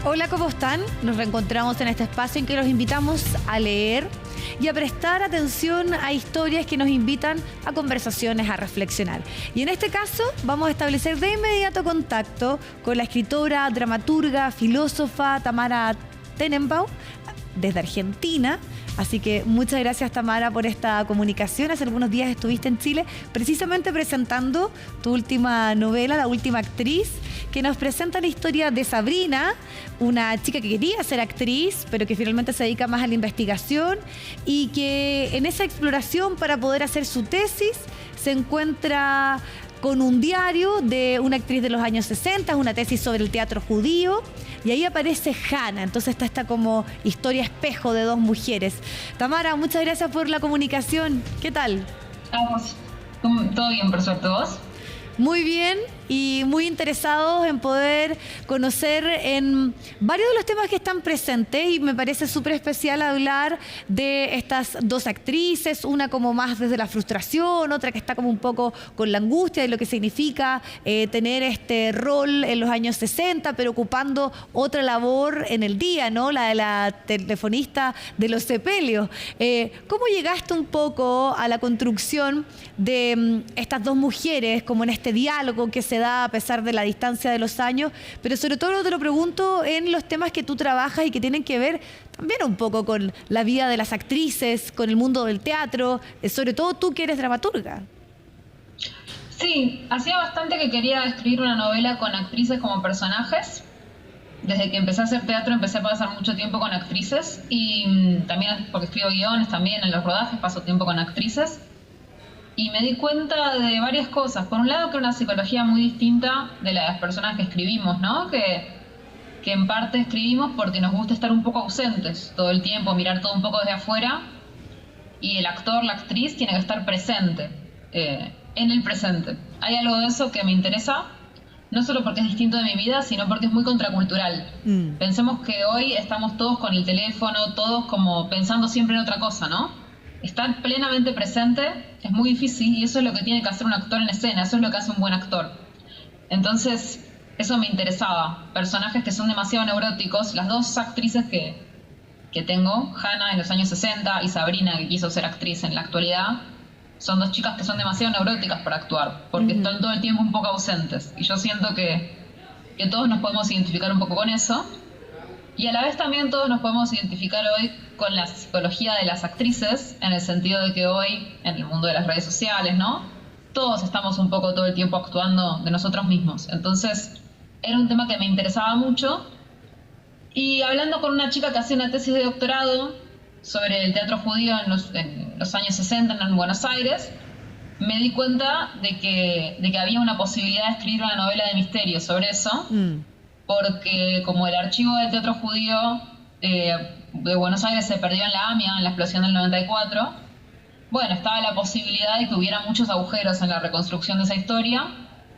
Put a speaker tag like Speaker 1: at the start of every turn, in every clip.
Speaker 1: Hola, ¿cómo están? Nos reencontramos en este espacio en que los invitamos a leer y a prestar atención a historias que nos invitan a conversaciones, a reflexionar. Y en este caso vamos a establecer de inmediato contacto con la escritora, dramaturga, filósofa Tamara Tenenbaum desde Argentina. Así que muchas gracias, Tamara, por esta comunicación. Hace algunos días estuviste en Chile precisamente presentando tu última novela, La última actriz, que nos presenta la historia de Sabrina, una chica que quería ser actriz, pero que finalmente se dedica más a la investigación y que en esa exploración para poder hacer su tesis se encuentra con un diario de una actriz de los años 60, una tesis sobre el teatro judío, y ahí aparece Hannah. Entonces está esta como historia espejo de dos mujeres. Tamara, muchas gracias por la comunicación. ¿Qué tal?
Speaker 2: Vamos, todo bien, por suerte. ¿Vos?
Speaker 1: Muy bien, y muy interesados en poder conocer en varios de los temas que están presentes, y me parece súper especial hablar de estas dos actrices, una como más desde la frustración, otra que está como un poco con la angustia de lo que significa tener este rol en los años 60, pero ocupando otra labor en el día, ¿no? La de la telefonista de los sepelios. ¿Cómo llegaste un poco a la construcción de estas dos mujeres, como en este diálogo que se da a pesar de la distancia de los años, pero sobre todo te lo pregunto en los temas que tú trabajas y que tienen que ver también un poco con la vida de las actrices, con el mundo del teatro, sobre todo tú que eres dramaturga?
Speaker 2: Sí, hacía bastante que quería escribir una novela con actrices como personajes. Desde que empecé a hacer teatro empecé a pasar mucho tiempo con actrices, y también porque escribo guiones, también en los rodajes paso tiempo con actrices. Y me di cuenta de varias cosas. Por un lado, que era una psicología muy distinta de las personas que escribimos, ¿no? Que en parte escribimos porque nos gusta estar un poco ausentes todo el tiempo, mirar todo un poco desde afuera. Y el actor, la actriz, tiene que estar presente, en el presente. Hay algo de eso que me interesa, no solo porque es distinto de mi vida, sino porque es muy contracultural. Pensemos que hoy estamos todos con el teléfono, todos como pensando siempre en otra cosa, ¿no? Estar plenamente presente es muy difícil, y eso es lo que tiene que hacer un actor en escena, eso es lo que hace un buen actor. Entonces, eso me interesaba. Personajes que son demasiado neuróticos. Las dos actrices que tengo, Hannah en los años 60 y Sabrina, que quiso ser actriz en la actualidad, son dos chicas que son demasiado neuróticas para actuar, porque están todo el tiempo un poco ausentes. Y yo siento que todos nos podemos identificar un poco con eso. Y a la vez también todos nos podemos identificar hoy con la psicología de las actrices, en el sentido de que hoy, en el mundo de las redes sociales, ¿no? Todos estamos un poco todo el tiempo actuando de nosotros mismos. Entonces, era un tema que me interesaba mucho. Y hablando con una chica que hacía una tesis de doctorado sobre el teatro judío en los años 60 en Buenos Aires, me di cuenta de que había una posibilidad de escribir una novela de misterio sobre eso. Porque como el archivo del teatro judío de Buenos Aires se perdió en la AMIA, en la explosión del 94, bueno, estaba la posibilidad de que hubiera muchos agujeros en la reconstrucción de esa historia,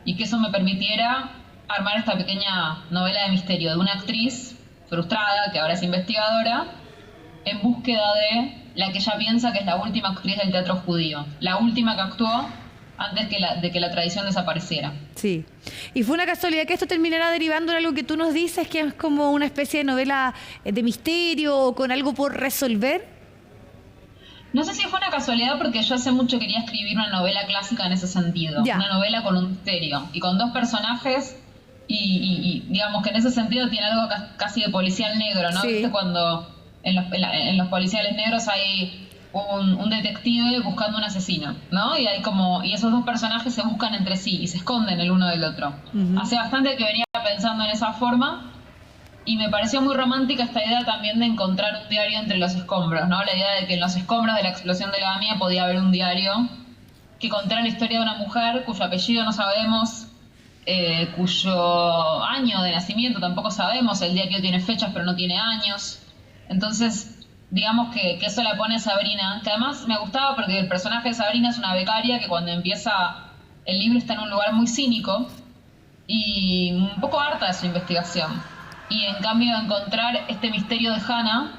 Speaker 2: y que eso me permitiera armar esta pequeña novela de misterio de una actriz frustrada, que ahora es investigadora, en búsqueda de la que ella piensa que es la última actriz del teatro judío, la última que actuó antes de que la tradición desapareciera.
Speaker 1: Sí. Y fue una casualidad que esto terminara derivando en algo que tú nos dices, que es como una especie de novela de misterio o con algo por resolver.
Speaker 2: No sé si fue una casualidad, porque yo hace mucho quería escribir una novela clásica en ese sentido. Ya. Una novela con un misterio y con dos personajes, y digamos que en ese sentido tiene algo casi de policial negro, ¿no? Sí. ¿Viste cuando en los policiales negros hay un detective buscando un asesino, ¿no? Y esos dos personajes se buscan entre sí y se esconden el uno del otro. Hace bastante que venía pensando en esa forma, y me pareció muy romántica esta idea también de encontrar un diario entre los escombros, ¿no? La idea de que en los escombros de la explosión de la AMIA podía haber un diario que contara la historia de una mujer cuyo apellido no sabemos, cuyo año de nacimiento tampoco sabemos. El diario tiene fechas pero no tiene años. Entonces, digamos que eso la pone a Sabrina, que además me gustaba porque el personaje de Sabrina es una becaria que cuando empieza el libro está en un lugar muy cínico y un poco harta de su investigación. Y en cambio, encontrar este misterio de Hannah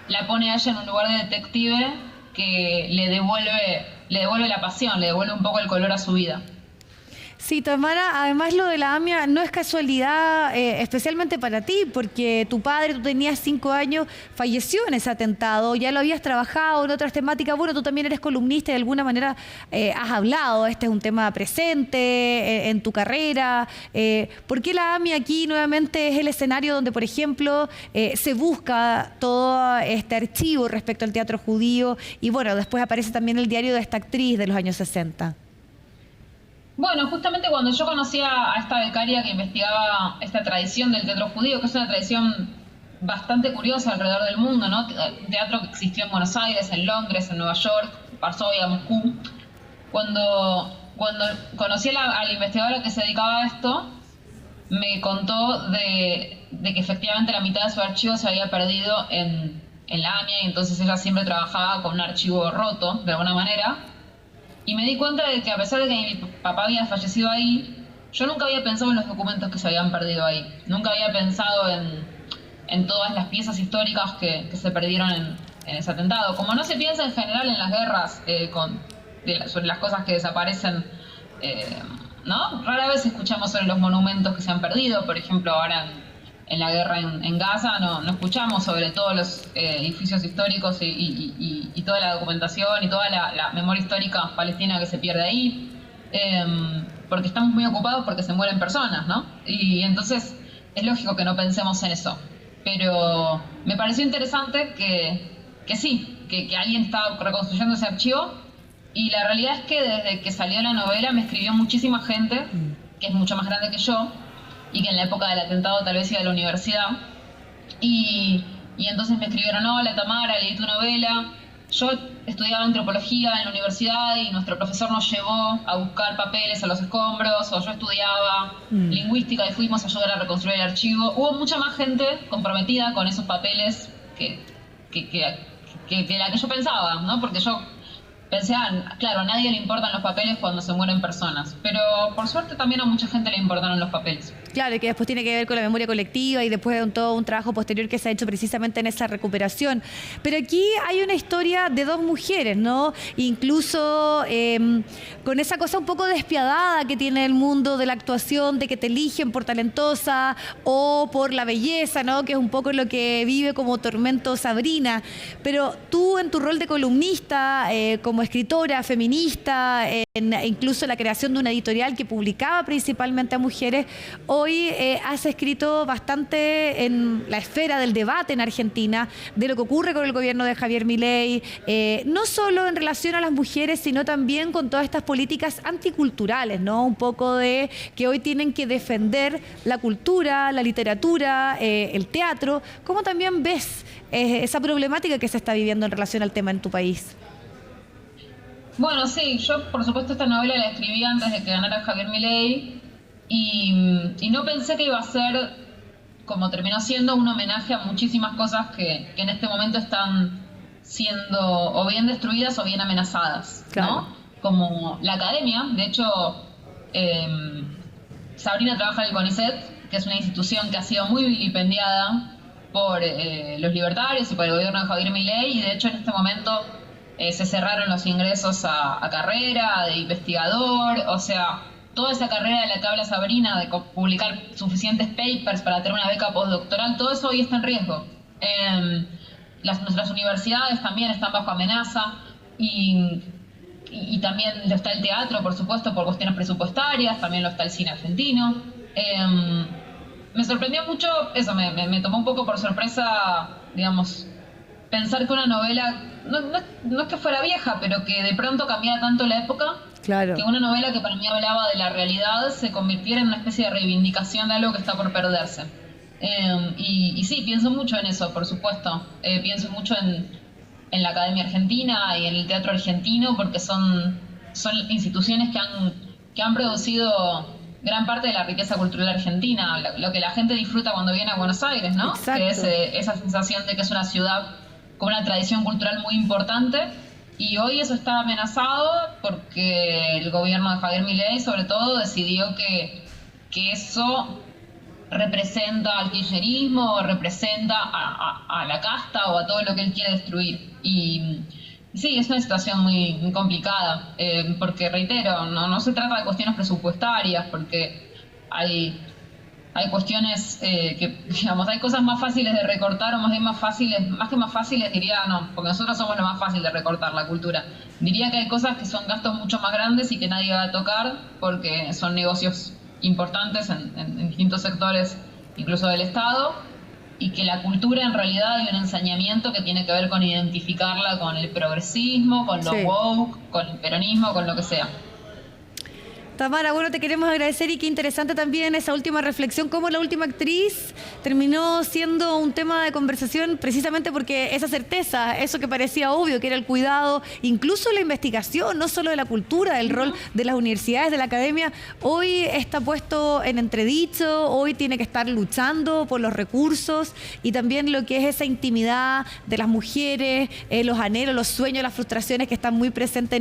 Speaker 2: la pone a ella en un lugar de detective que le devuelve la pasión, le devuelve un poco el color a su vida.
Speaker 1: Sí, Tamara, además lo de la AMIA no es casualidad, especialmente para ti, porque tu padre, tú tenías 5 años, falleció en ese atentado, ya lo habías trabajado en otras temáticas, bueno, tú también eres columnista y de alguna manera has hablado, este es un tema presente en tu carrera. ¿Por qué la AMIA aquí nuevamente es el escenario donde, por ejemplo, se busca todo este archivo respecto al teatro judío y bueno, después aparece también el diario de esta actriz de los años 60?
Speaker 2: Bueno, justamente cuando yo conocí a esta becaria que investigaba esta tradición del teatro judío, que es una tradición bastante curiosa alrededor del mundo, ¿no? Teatro que existió en Buenos Aires, en Londres, en Nueva York, Varsovia, Moscú. Cuando conocí a la investigadora que se dedicaba a esto, me contó de que efectivamente la mitad de su archivo se había perdido en la AMIA y entonces ella siempre trabajaba con un archivo roto, de alguna manera. Y me di cuenta de que a pesar de que mi papá había fallecido ahí, yo nunca había pensado en los documentos que se habían perdido ahí. Nunca había pensado en todas las piezas históricas que se perdieron en ese atentado. Como no se piensa en general en las guerras sobre las cosas que desaparecen, ¿no? Rara vez escuchamos sobre los monumentos que se han perdido. Por ejemplo, ahora en la guerra en Gaza no escuchamos sobre todos los edificios históricos y toda la documentación y toda la memoria histórica palestina que se pierde ahí, porque estamos muy ocupados porque se mueren personas, ¿no? Y entonces es lógico que no pensemos en eso. Pero me pareció interesante que sí, que alguien estaba reconstruyendo ese archivo, y la realidad es que desde que salió la novela me escribió muchísima gente, que es mucho más grande que yo, y que en la época del atentado tal vez iba a la universidad, y entonces me escribieron: hola Tamara, leí tu novela. Yo estudiaba antropología en la universidad y nuestro profesor nos llevó a buscar papeles a los escombros, o yo estudiaba lingüística y fuimos a ayudar a reconstruir el archivo. Hubo mucha más gente comprometida con esos papeles que la que yo pensaba, ¿no? Porque yo pensé, claro, a nadie le importan los papeles cuando se mueren personas, pero por suerte también a mucha gente le importaron los papeles.
Speaker 1: Claro, y que después tiene que ver con la memoria colectiva y después de todo un trabajo posterior que se ha hecho precisamente en esa recuperación. Pero aquí hay una historia de 2 mujeres, ¿no? Incluso con esa cosa un poco despiadada que tiene el mundo de la actuación, de que te eligen por talentosa o por la belleza, ¿no? Que es un poco lo que vive como Tormento Sabrina. Pero tú en tu rol de columnista, como escritora, feminista, incluso la creación de una editorial que publicaba principalmente a mujeres, hoy has escrito bastante en la esfera del debate en Argentina, de lo que ocurre con el gobierno de Javier Milei, no solo en relación a las mujeres, sino también con todas estas políticas anticulturales, ¿no? Un poco de que hoy tienen que defender la cultura, la literatura, el teatro. ¿Cómo también ves esa problemática que se está viviendo en relación al tema en tu país?
Speaker 2: Bueno, sí, yo por supuesto esta novela la escribí antes de que ganara Javier Milei y no pensé que iba a ser, como terminó siendo, un homenaje a muchísimas cosas que en este momento están siendo o bien destruidas o bien amenazadas,
Speaker 1: claro,
Speaker 2: ¿no? Como la academia. De hecho, Sabrina trabaja en el CONICET, que es una institución que ha sido muy vilipendiada por los libertarios y por el gobierno de Javier Milei, y de hecho en este momento se cerraron los ingresos a carrera de investigador. O sea, toda esa carrera de la que habla Sabrina, de publicar suficientes papers para tener una beca postdoctoral, todo eso hoy está en riesgo. Nuestras universidades también están bajo amenaza, y también lo está el teatro, por supuesto, por cuestiones presupuestarias, también lo está el cine argentino. Me sorprendió mucho eso, me tomó un poco por sorpresa, digamos, pensar que una novela, no es que fuera vieja, pero que de pronto cambiara tanto la época,
Speaker 1: claro,
Speaker 2: que una novela que para mí hablaba de la realidad se convirtiera en una especie de reivindicación de algo que está por perderse. Y sí, pienso mucho en eso, por supuesto. Pienso mucho en la Academia Argentina y en el teatro argentino, porque son instituciones que han producido gran parte de la riqueza cultural argentina, lo que la gente disfruta cuando viene a Buenos Aires, ¿no?
Speaker 1: Exacto.
Speaker 2: Que es esa sensación de que es una ciudad con una tradición cultural muy importante, y hoy eso está amenazado porque el gobierno de Javier Milei, sobre todo, decidió que eso representa al kirchnerismo, o representa a la casta o a todo lo que él quiere destruir. Y Sí, es una situación muy complicada, porque reitero, no se trata de cuestiones presupuestarias, porque hay cuestiones que, digamos, hay cosas más fáciles de recortar o más que más fáciles diría, no, porque nosotros somos lo más fácil de recortar, la cultura. Diría que hay cosas que son gastos mucho más grandes y que nadie va a tocar porque son negocios importantes en distintos sectores, incluso del Estado, y que la cultura en realidad hay un ensañamiento que tiene que ver con identificarla con el progresismo, con lo woke, con el peronismo, con lo que sea.
Speaker 1: Tamara, bueno, te queremos agradecer y qué interesante también esa última reflexión, cómo La Última Actriz terminó siendo un tema de conversación precisamente porque esa certeza, eso que parecía obvio, que era el cuidado, incluso la investigación, no solo de la cultura, el rol de las universidades, de la academia, hoy está puesto en entredicho, hoy tiene que estar luchando por los recursos y también lo que es esa intimidad de las mujeres, los anhelos, los sueños, las frustraciones que están muy presentes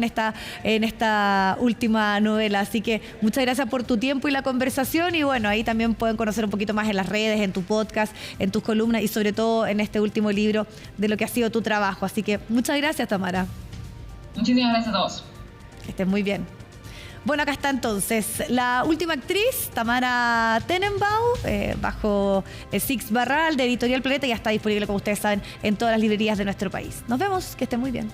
Speaker 1: en esta última novela. Así que muchas gracias por tu tiempo y la conversación y bueno, ahí también pueden conocer un poquito más en las redes, en tu podcast, en tus columnas y sobre todo en este último libro de lo que ha sido tu trabajo. Así que muchas gracias, Tamara.
Speaker 2: Muchísimas gracias a todos.
Speaker 1: Que estés muy bien. Bueno, acá está entonces La Última Actriz, Tamara Tenenbaum, bajo Six Barral de Editorial Planeta, ya está disponible, como ustedes saben, en todas las librerías de nuestro país. Nos vemos, que estén muy bien.